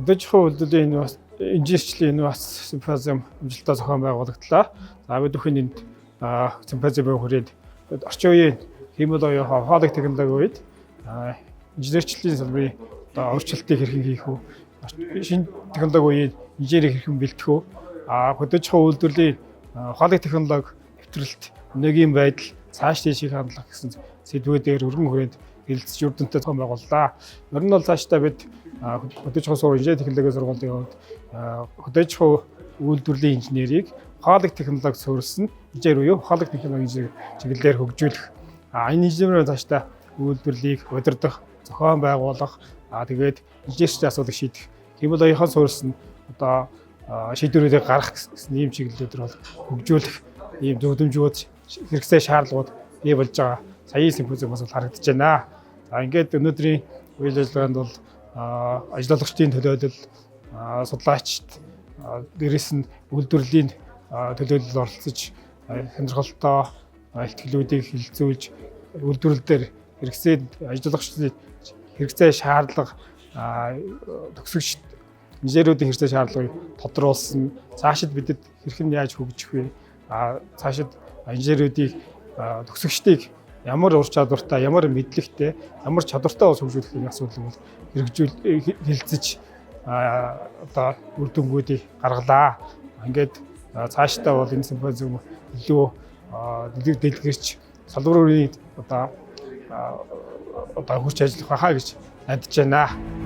Хөдөөжихөн үйлдвэрлэлийн инженерчлэлийн инновац симпозиум амжилттай зохион байгуулагдлаа. За бид бүхэн энд симпозиумын хүрээнд орчин үеийн хэмэл оюун хоолой технологи үед инженерчлэлийн салбарын өөрчлөлтийг хэрхэн хийх вэ? Шинэ технологи үеийн инженерийг хэрхэн бэлтгэх вэ? Хөдөөжихөн үйлдвэрлэлийн хоолой технологи нэвтрэлт, өнөөгийн байдал, цааш тийшийг хандлах гэсэн сэдвүүдээр өргөн хүрээнд хэлэлцэж үр дүнтэй зохион байгууллаа. Ер нь бол цаашдаа бид хөдөөжихөн сургууль инженери технологийн сургуулийн хувьд хөдөөжихөн үйлдвэрлэлийн инженерийг хоолой технологид суурилсан инженер буюу хоолой технологийн чиглэлээр хөгжүүлэх. Энэ инженерийн цаашдаа үйлдвэрлэлийг удирдах, зохион байгуулах, тэгээд инженерийн асуудлыг шийдэх, хэмэл оюухан суурилсан шийдвэрүүдийг гаргах гэсэн ийм чиглэлээр бол хөгжүүлэх ийм зөвлөмжүүд, хэрэгцээ шаардлагууд бий болж байгаа. Саяын симпозиумаас бол харагдаж байна. За ингээд өнөөдрийн үйл ажиллагаанд бол ажиллагчдын төлөөлөл, судлаачид, дээрэс нь үйлдвэрлэлийн төлөөлөл оролцож сонирхолтой ихтгэлүүдийг хилцүүлж үйлдвэрлэлээр ажиллагчдын хэрэгцээ шаардлага төгсөгч инженеруудын хэрэгцээ шаардлагыг тодруулсан. Цаашид бидэд хэрхэн яаж хөгжих вэ? Цаашид инженеруудыг төгсөгчдийг ямар ур чадвартай, ямар мэдлэгтэй, ямар чадвартай ус хөгжүүлэх энэ асуудлыг бол хилцэж үр дүнгуудыг гаргалаа. Ингээд цаашдаа бол энэ симпозиум илүү дэлгэрч салбар бүрийн хурц ажиллах байхаа гэж найдаж байна.